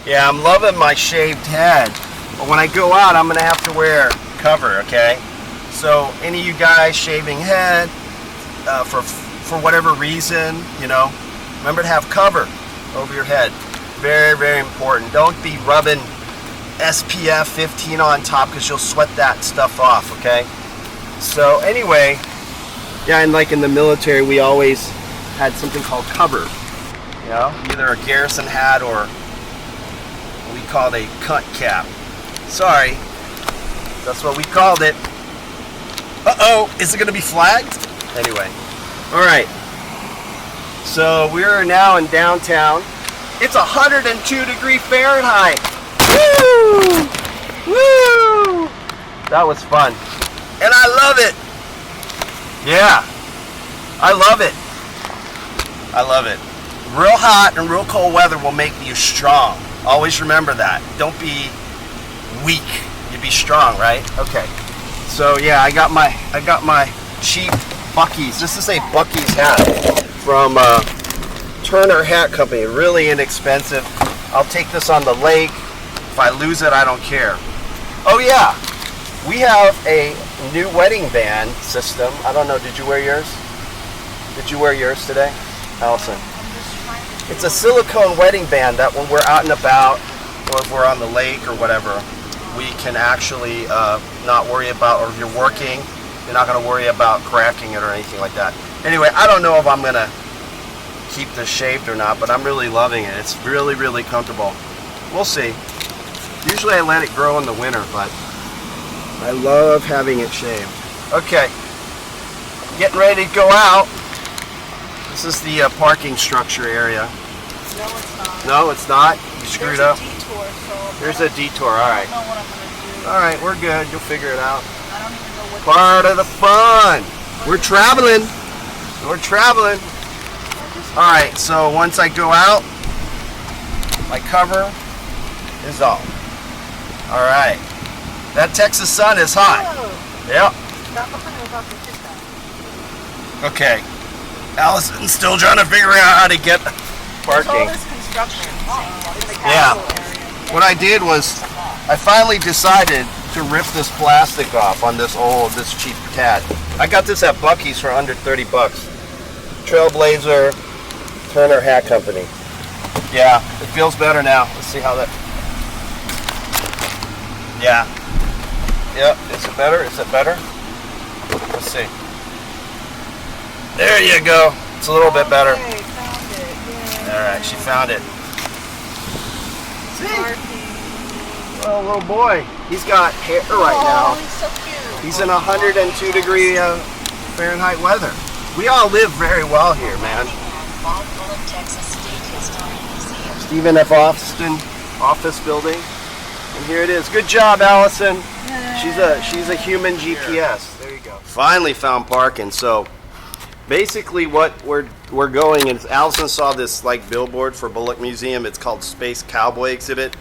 Yeah, I'm loving my shaved head. But when I go out, I'm going to have to wear cover, okay? So any of you guys shaving head for whatever reason, you know, remember to have cover over your head. Very, very important. Don't be rubbing SPF 15 on top because you'll sweat that stuff off, okay? So anyway, yeah, and like in the military, we always had something called cover. You know, either a garrison hat or we called a cut cap. Sorry, that's what we called it. Uh-oh, is it gonna be flagged? Anyway, all right. So we're now in downtown. It's 102 degrees Fahrenheit. Woo! Woo! That was fun. And I love it. Yeah, I love it. I love it. Real hot and real cold weather will make you strong. Always remember that. Don't be weak. You be strong, right? Okay. So yeah, I got my cheap Bucky's. This is a Bucky's hat from Turner Hat Company. Really inexpensive. I'll take this on the lake. If I lose it, I don't care. Oh yeah, we have a new wedding band system. I don't know, did you wear yours? Did you wear yours today, Allison? It's a silicone wedding band that when we're out and about, or if we're on the lake or whatever, we can actually not worry about, or if you're working, you're not going to worry about cracking it or anything like that. Anyway, I don't know if I'm going to keep this shaved or not, but I'm really loving it. It's really, really comfortable. We'll see. Usually I let it grow in the winter, but I love having it shaved. Okay, getting ready to go out. This is the parking structure area. No, it's not. No, it's not? You screwed up? There's a detour, so... There's a detour, all right. I don't know what I'm going to do. All right, we're good. You'll figure it out. I don't even know what... Part of the fun. We're traveling. We're traveling. All right, so once I go out, my cover is off. All right. That Texas sun is hot. Yep. Okay. Allison's still trying to figure out how to get parking. There's all this construction in the Yeah. castle area. What I did was I finally decided to rip this plastic off on this cheap cat. I got this at Bucky's for under 30 bucks. Trailblazer, Turner Hat Company. Yeah, it feels better now. Let's see how that... Yeah. Yep, is it better? Is it better? Let's see. There you go. It's a little bit better. Okay, found it. Yeah. All right, she found it. See? Oh, little boy. He's got hair right now. He's so cute. He's in 102 degree Fahrenheit weather. We all live very well here, man. Stephen F. Austin office building. And here it is. Good job, Allison. She's a human GPS. There you go. Finally found parking. So basically what we're going is Allison saw this like billboard for Bullock Museum. It's called Space Cowboy Exhibit.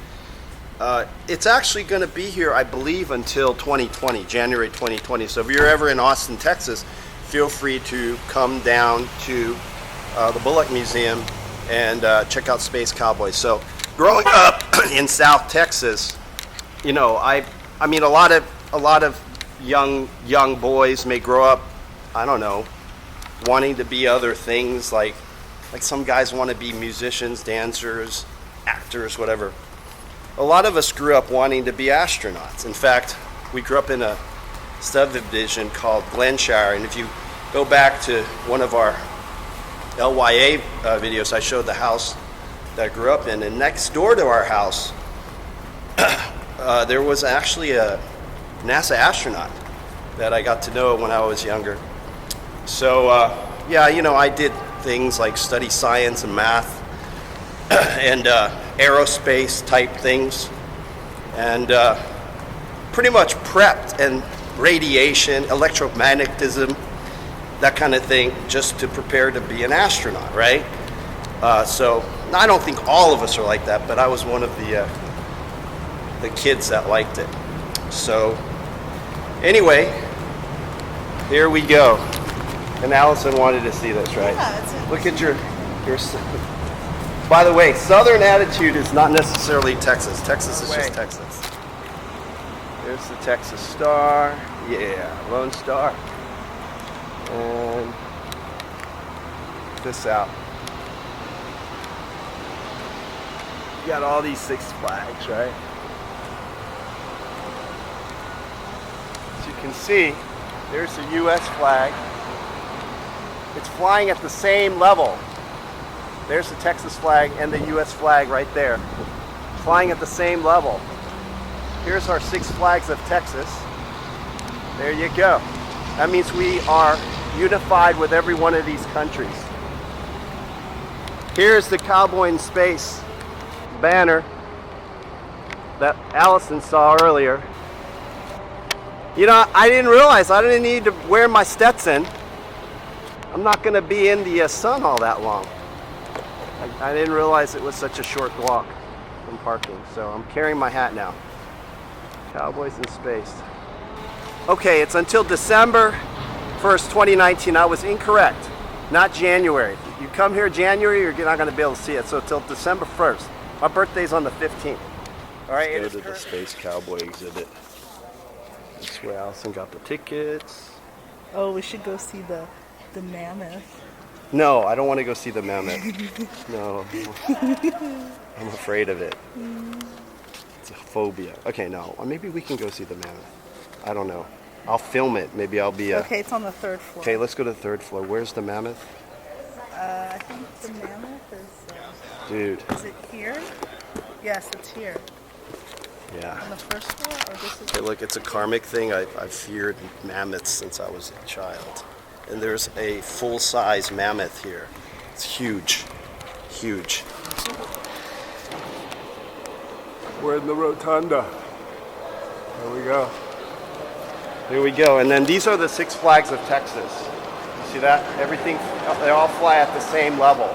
It's actually going to be here, I believe, until 2020, January 2020. So if you're ever in Austin, Texas, feel free to come down to the Bullock Museum and check out Space Cowboys. So growing up in South Texas, you know, I mean, a lot of young boys may grow up, I don't know, wanting to be other things. Like some guys want to be musicians, dancers, actors, whatever. A lot of us grew up wanting to be astronauts. In fact, we grew up in a subdivision called Glenshire, and if you go back to one of our LYA videos, I showed the house that I grew up in, and next door to our house there was actually a NASA astronaut that I got to know when I was younger. So yeah, you know, I did things like study science and math and aerospace type things, and pretty much prepped and radiation, electromagnetism, that kind of thing, just to prepare to be an astronaut, right? So I don't think all of us are like that, but I was one of the kids that liked it. So anyway, here we go. And Allison wanted to see this, right? Yeah, Look at your By the way, Southern attitude is not necessarily Texas. Texas is just Texas. There's the Texas Star. Yeah, Lone Star. And this out. You got all these Six Flags, right? As you can see, there's the U.S. flag. It's flying at the same level. There's the Texas flag and the U.S. flag right there. Flying at the same level. Here's our Six Flags of Texas. There you go. That means we are unified with every one of these countries. Here's the Cowboy in Space banner that Allison saw earlier. You know, I didn't realize I didn't need to wear my Stetson. I'm not going to be in the sun all that long. I didn't realize it was such a short walk from parking, so I'm carrying my hat now. Cowboys in Space. Okay, it's until December 1st, 2019. I was incorrect. Not January. You come here January, you're not going to be able to see it. So until December 1st. My birthday's on the 15th. All right, let's go to the Space Cowboy exhibit. That's where Allison got the tickets. Oh, we should go see the mammoth. No, I don't want to go see the mammoth. No. I'm afraid of it. It's a phobia. Okay, no. Or maybe we can go see the mammoth. I don't know. I'll film it. Maybe I'll be a... Okay, it's on the 3rd floor. Okay, let's go to the 3rd floor. Where's the mammoth? I think the mammoth is... Dude. Is it here? Yes, it's here. Yeah. On the 1st floor? Or this is... Okay, look, it's a karmic thing. I've feared mammoths since I was a child. And there's a full-size mammoth here. It's huge. Huge. We're in the rotunda. There we go. Here we go. And then these are the Six Flags of Texas. You see that? Everything, they all fly at the same level.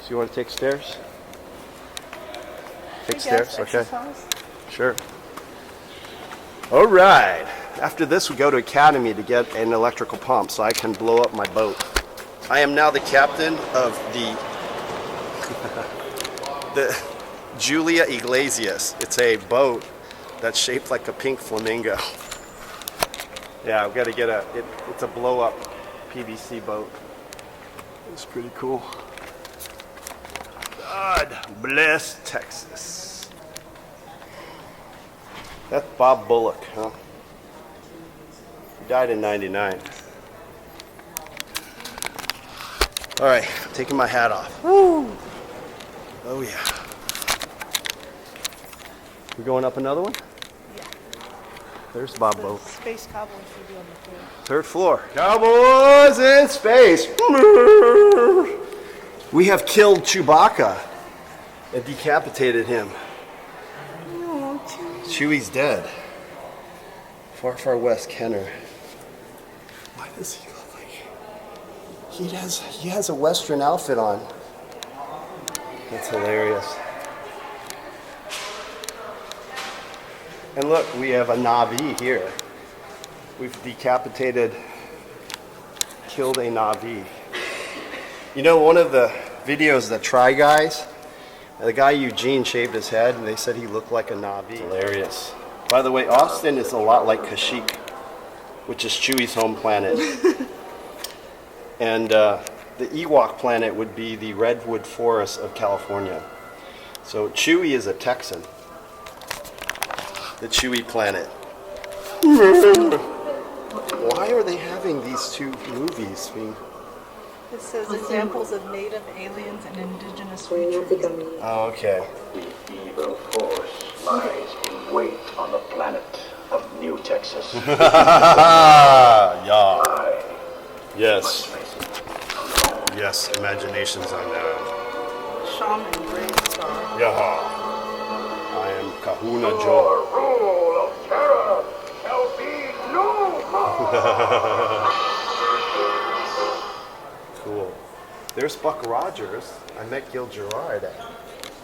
So you want to take stairs? Take stairs, okay. Sure. All right. After this, we go to Academy to get an electrical pump so I can blow up my boat. I am now the captain of the Julia Iglesias. It's a boat that's shaped like a pink flamingo. Yeah, I've got to get it's a blow-up PVC boat. It's pretty cool. God bless Texas. That's Bob Bullock, huh? He died in '99. All right, I'm taking my hat off. Woo! Oh yeah. We're going up another one? Yeah. There's Bob The Boat. Space Cowboys should be on the 3rd floor. Cowboys in Space. We have killed Chewbacca and decapitated him. Oh, Chewie's dead. Far, far west, Kenner. Why does he look like... He has a Western outfit on. That's hilarious. And look, we have a Na'vi here. We've decapitated, killed a Na'vi. You know, one of the videos that Try Guys, the guy Eugene shaved his head and they said he looked like a Na'vi. Hilarious. By the way, Austin is a lot like Kashyyyk, which is Chewie's home planet. And the Ewok planet would be the redwood forest of California. So Chewie is a Texan. The Chewie planet. Why are they having these two movies? It says examples of native aliens and indigenous creatures. Oh, okay. The evil force lies in wait on the planet of New Texas. Yeah. I Yes. face it. Yes, imaginations on that. Shaman Brainstar. Yeah. I am Kahuna Your Joe. rule of terror shall be no more. Cool. There's Buck Rogers. I met Gil Gerard at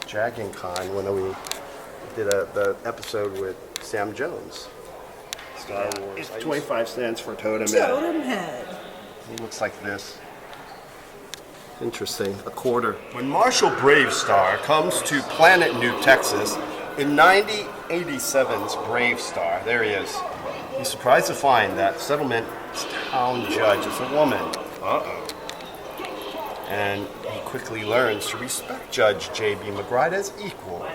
Dragon Con when we did the episode with Sam Jones. Star Wars. It's 25 cents for Totem Head. Totem Head. He looks like this. Interesting. A quarter. When Marshall Bravestar comes to Planet New Texas in 9087's Bravestar, there he is. He's surprised to find that settlement's town judge is a woman. Uh-oh. And he quickly learns to respect Judge J.B. McBride as equal,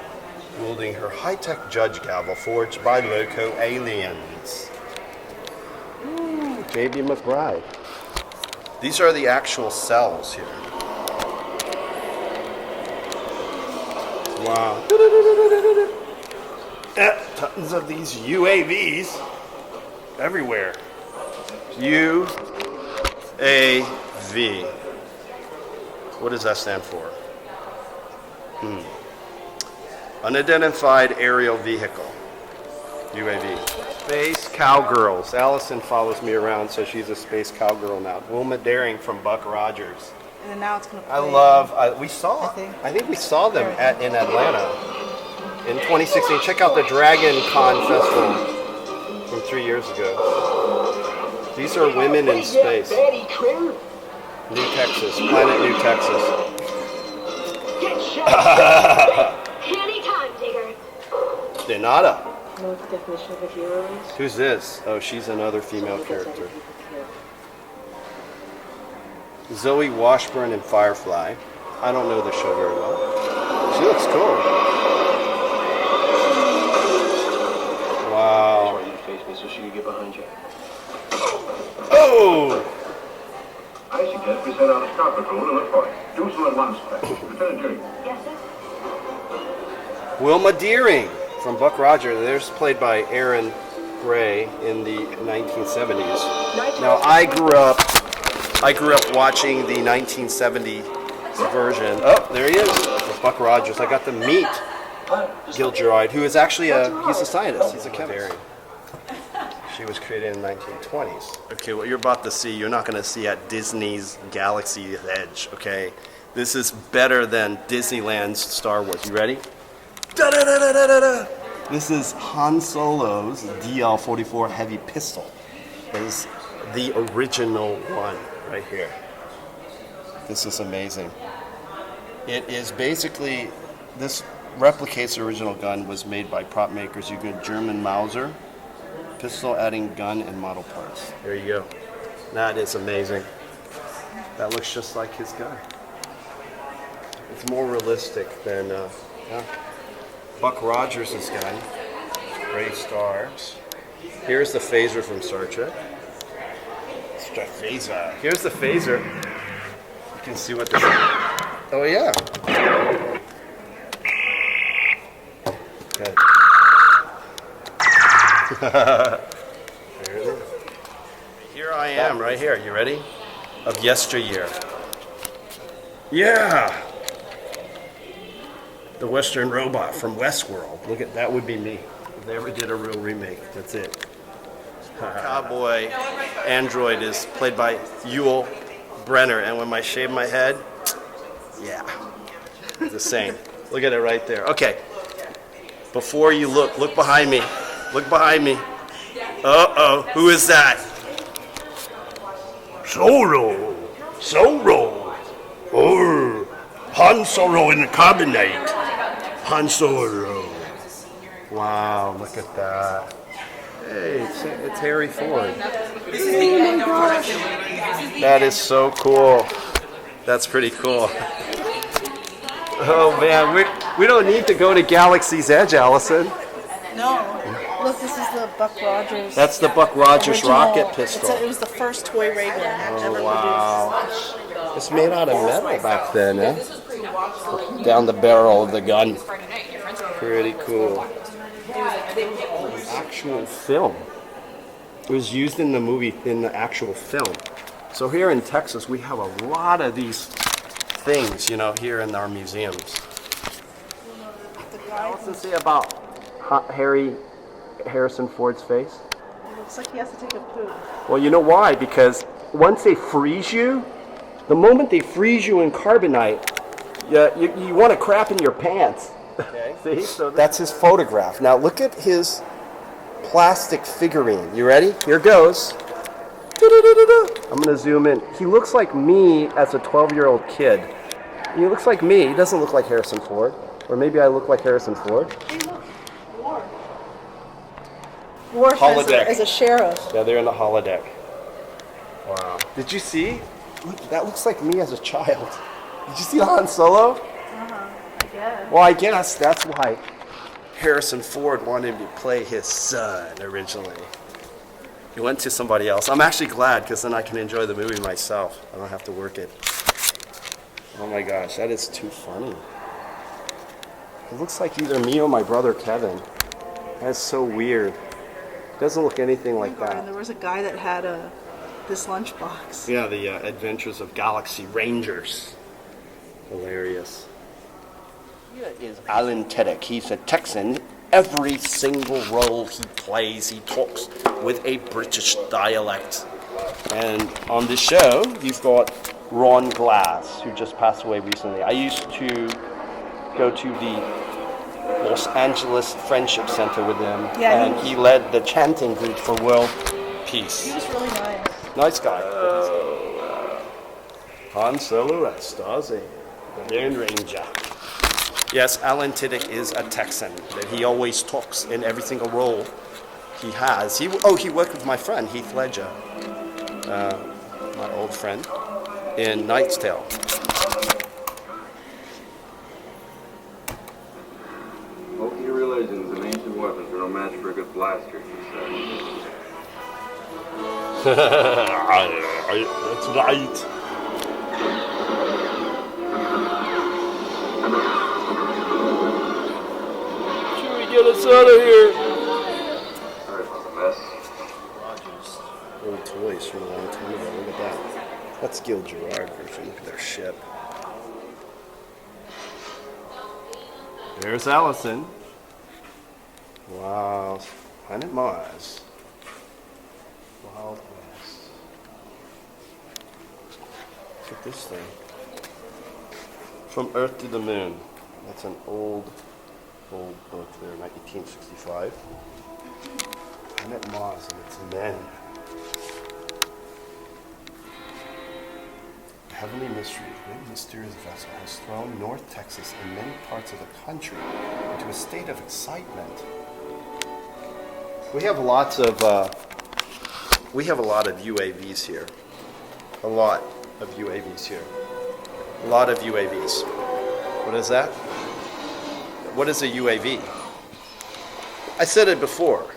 wielding her high-tech judge gavel forged by loco aliens. Ooh, J.B. McBride. These are the actual cells here. Wow. Tons of these UAVs everywhere. UAV. What does that stand for? Unidentified aerial vehicle. UAV. Space cowgirls. Allison follows me around, so she's a space cowgirl now. Wilma Daring from Buck Rogers. And now it's going to play. I think we saw them in Atlanta in 2016. Check out the Dragon Con Festival from 3 years ago. These are women in space. New Texas, Planet New Texas. Anytime, digger. De nada. Know what the definition of a hero is? Who's this? Oh, she's another female character. Zoe Washburn in Firefly. I don't know the show very well. She looks cool. Wow. That's why you face me so she can get behind you. Oh! I suggest we send out a scout patrol to look for it. Do so at once, Lieutenant Deering. Yes, sir. Wilma Deering from Buck Rogers. There's played by Aaron Gray in the 1970s. Now I grew up watching the 1970 version. Oh, there he is, of Buck Rogers. I got to meet Gil Gerard, who is actually he's a scientist. He's a chemist. She was created in the 1920s. Okay, what you're about to see, you're not going to see at Disney's Galaxy's Edge, okay? This is better than Disneyland's Star Wars. You ready? Da-da-da-da-da-da! This is Han Solo's DL-44 heavy pistol. It is the original one right here. This is amazing. It is basically, this replicates the original gun, was made by prop makers. You get German Mauser pistol, adding gun and model parts. There you go. That is amazing. That looks just like his gun. It's more realistic than Buck Rogers' gun. Brave Stars. Here's the phaser from Star Trek. Phaser. Here's the phaser. You can see what this is. Oh yeah. Okay. There it is. Here I am, right here. You ready? Of yesteryear. Yeah. The Western robot from Westworld. Look at that, would be me if they ever did a real remake. That's it. Cowboy android is played by Yuen Brenner, and when I shave my head, yeah, the same. Look at it right there. Okay. Before you look behind me. Look behind me. Uh-oh, who is that? Solo. Oh, Han Solo in the Carbonite. Han Solo. Wow, look at that. Hey, it's Harry Ford. Oh my gosh. That is so cool. That's pretty cool. Oh man, we don't need to go to Galaxy's Edge, Allison. No. Look, this is the Buck Rogers. That's the Buck Rogers original rocket pistol. It was the first toy ray gun ever Wow. It's made out of metal back then, eh? Down the barrel of the gun. Pretty cool. Actual film. It was used in the movie, in the actual film. So here in Texas, we have a lot of these things, you know, here in our museums. What's to say about Harrison Ford's face? It looks like he has to take a poop. Well, you know why? Because once they freeze you, the moment they freeze you in carbonite, you want to crap in your pants. Okay. See? So that's his photograph. Now look at his plastic figurine. You ready? Here goes. I'm gonna zoom in. He looks like me as a 12-year-old kid. He looks like me. He doesn't look like Harrison Ford. Or maybe I look like Harrison Ford. Hey, look, Worf Holodeck. as a sheriff. Yeah, they're in the holodeck. Wow. Did you see? Look, that looks like me as a child. Did you see Han Solo? I guess. Well, I guess that's why Harrison Ford wanted him to play his son originally. He went to somebody else. I'm actually glad because then I can enjoy the movie myself. I don't have to work it. Oh my gosh, that is too funny. It looks like either me or my brother Kevin. That's so weird. Doesn't look anything like And that. there was a guy that had this lunchbox. Yeah, the Adventures of Galaxy Rangers. Hilarious. Here is Alan Tudyk. He's a Texan. Every single role he plays, he talks with a British dialect. And on the show, you've got Ron Glass, who just passed away recently. I used to go to the Los Angeles Friendship Center with him, Yeah, and he led the chanting group for world peace. He was really nice. Nice guy. Han Solo as Stasi, the Lone Ranger. Yes, Alan Tudyk is a Texan. That he always talks in every single role he has. He worked with my friend Heath Ledger, my old friend, in Knight's Tale. Hopefully you realize some ancient weapons are no match for a good blaster, he said. That's right. Should we get us out of here? Sorry about the mess. Old toys from a long time ago. Look at that. That's Gil Gerard version. Look at their ship. There's Allison. Wow. Planet Mars. Wild West. Look at this thing. From Earth to the Moon. That's an old book there, 1865. Planet Mars and its men. The heavenly mystery, the great mysterious vessel has thrown North Texas and many parts of the country into a state of excitement. We have lots of UAVs here. A lot of UAVs here. A lot of UAVs. What is that? What is a UAV? I said it before.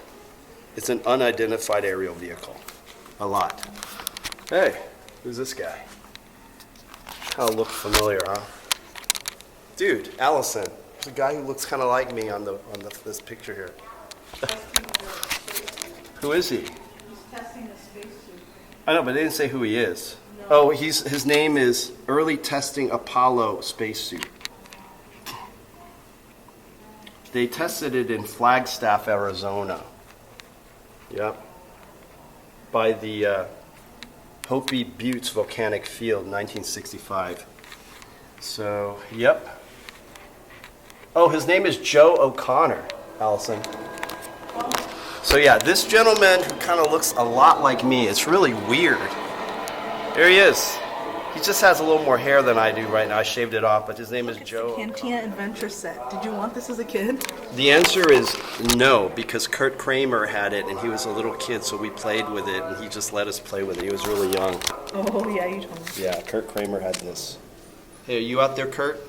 It's an unidentified aerial vehicle. A lot. Hey, who's this guy? Kind of look familiar, huh? Dude, Allison. There's a guy who looks kind of like me on this picture here. Who is he? He's testing the spacesuit. I know, but they didn't say who he is. No. Oh, his name is Early Testing Apollo Spacesuit. They tested it in Flagstaff, Arizona. Yep. By the Hopi Buttes Volcanic Field, 1965. So, yep. Oh, his name is Joe O'Connor, Allison. So yeah, this gentleman who kind of looks a lot like me, it's really weird. There he is. He just has a little more hair than I do right now. I shaved it off, but his name is Joe. Cantina Adventure set. Did you want this as a kid? The answer is no, because Kurt Kramer had it, and he was a little kid, so we played with it, and he just let us play with it. He was really young. Oh, yeah, you told me. Yeah, Kurt Kramer had this. Hey, are you out there, Kurt?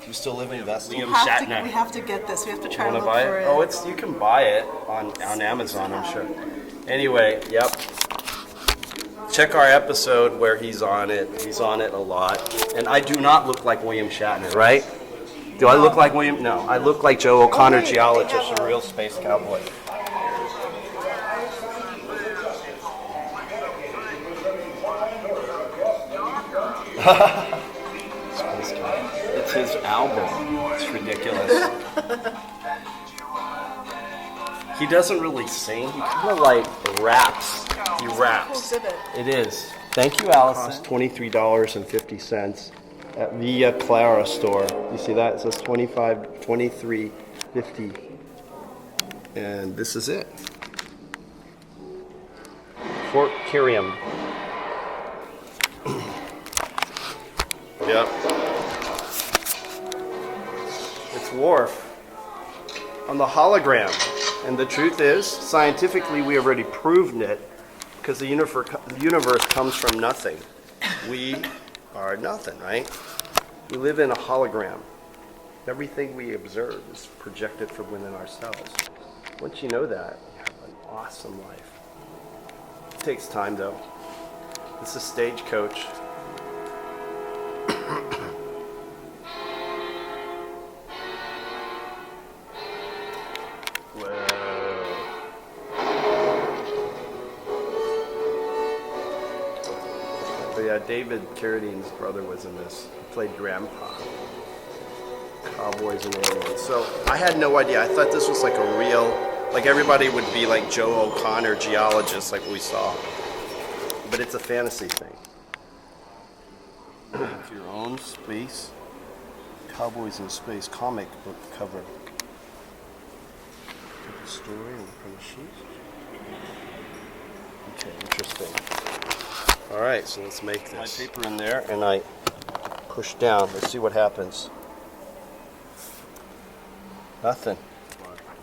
You still live in Vestal? We have to get this. We have to try to Want look to buy for it? it. Oh, you can buy it on Amazon, I'm sure. Anyway, yep. Check our episode where he's on it. He's on it a lot. And I do not look like William Shatner, right? Do I look like William? No, I look like Joe O'Connor, geologist, a real space cowboy. Space Cowboy. It's his album. It's ridiculous. He doesn't really sing. He kind of like raps. He raps. Cool exhibit. It is. Thank you, Allison. $23.50 at Villa Clara store. You see that? It says $23.50. And this is it. Fort Kirium. Yep. It's Worf on the hologram. And the truth is, scientifically, we already proved it because the universe comes from nothing. We are nothing, right? We live in a hologram. Everything we observe is projected from within ourselves. Once you know that, you have an awesome life. It takes time, though. This is Stagecoach. But yeah, David Carradine's brother was in this. He played Grandpa. Cowboys and aliens. So I had no idea. I thought this was like a real, like everybody would be like Joe O'Connor, geologist, like we saw. But it's a fantasy thing. It's your own space. Cowboys in Space comic book cover. Story on the front of the sheet. Okay, interesting. All right, so let's make this. My paper in there, and I push down. Let's see what happens. Nothing.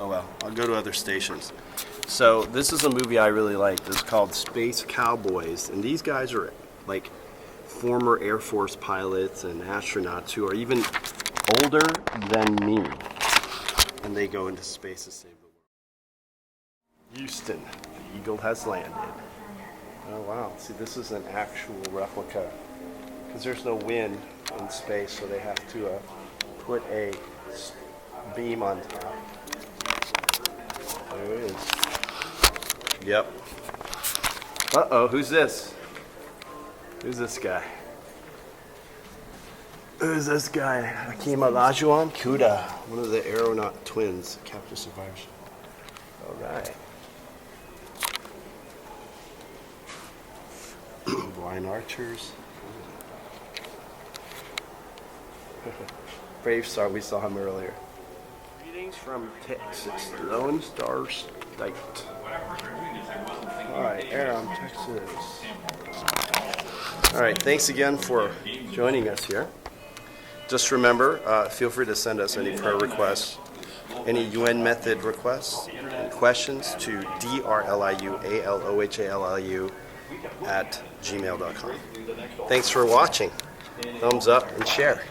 Oh well, I'll go to other stations. So this is a movie I really liked. It's called Space Cowboys, and these guys are like former Air Force pilots and astronauts who are even older than me, and they go into space to save the world. Houston, the Eagle has landed. Oh wow, see this is an actual replica because there's no wind in space, so they have to put a beam on top. There it is. Yep. Uh-oh, who's this? Who's this guy? Who's this guy? Hakeem Olajuwon? Kuda, one of the aeronaut twins, capture survivors. All right. Blind archers. Brave Star, we saw him earlier. Greetings from Texas, Lone Star State. Alright, Aram, Texas. Alright, thanks again for joining us here. Just remember, feel free to send us any prayer requests, any Yuen method requests, and questions to Drliualohaliu @gmail.com. Thanks for watching. Thumbs up and share.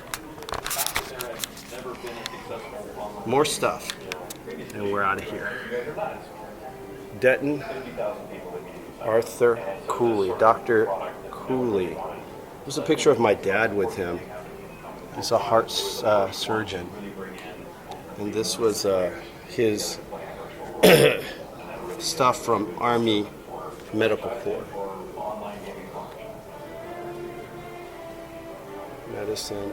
More stuff, and we're out of here. Denton Arthur Cooley, Dr. Cooley. There's a picture of my dad with him. He's a heart surgeon, and this was his stuff from Army Medical Corps. Medicine,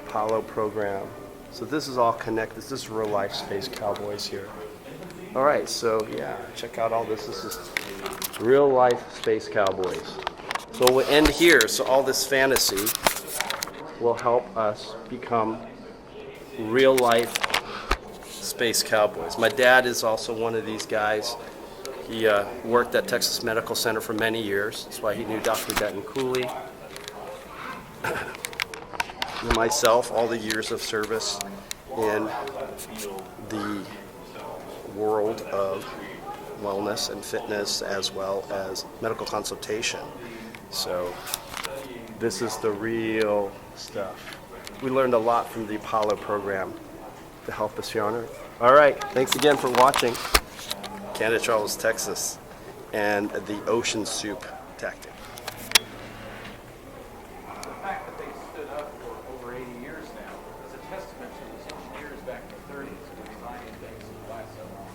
Apollo program. So this is all connected. This is real life Space Cowboys here. All right, so yeah, check out all this. This is real life Space Cowboys. So we'll end here. So all this fantasy will help us become real life Space Cowboys. My dad is also one of these guys. He worked at Texas Medical Center for many years. That's why he knew Dr. Denton Cooley. And myself, all the years of service in the world of wellness and fitness, as well as medical consultation. So this is the real stuff. We learned a lot from the Apollo program to help us here on Earth. All right, thanks again for watching Candid, Charles, Texas, and the Ocean Soup Tactic. The fact that they stood up for over 80 years now is a testament to those engineers back in the 30s who were designing things that last so long.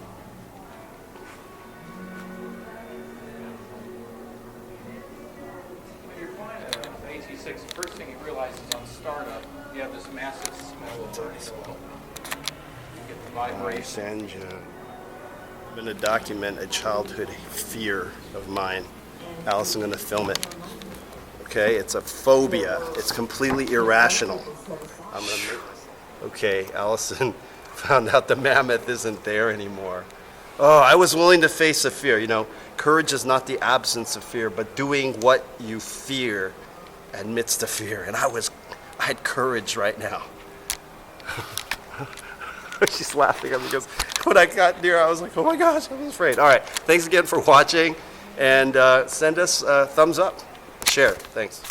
When you're flying an AT-6, the first thing you realize is on startup, you have this massive smell of burning oil. You get the vibration. I'm going to document a childhood fear of mine. Allison, I'm going to film it. Okay, it's a phobia. It's completely irrational. I'm gonna okay, Allison found out the mammoth isn't there anymore. Oh, I was willing to face the fear. You know, courage is not the absence of fear, but doing what you fear amidst the fear. And I had courage right now. She's laughing at me because when I got near, I was like, oh my gosh, I was afraid. All right, thanks again for watching, and send us a thumbs up, share. Thanks.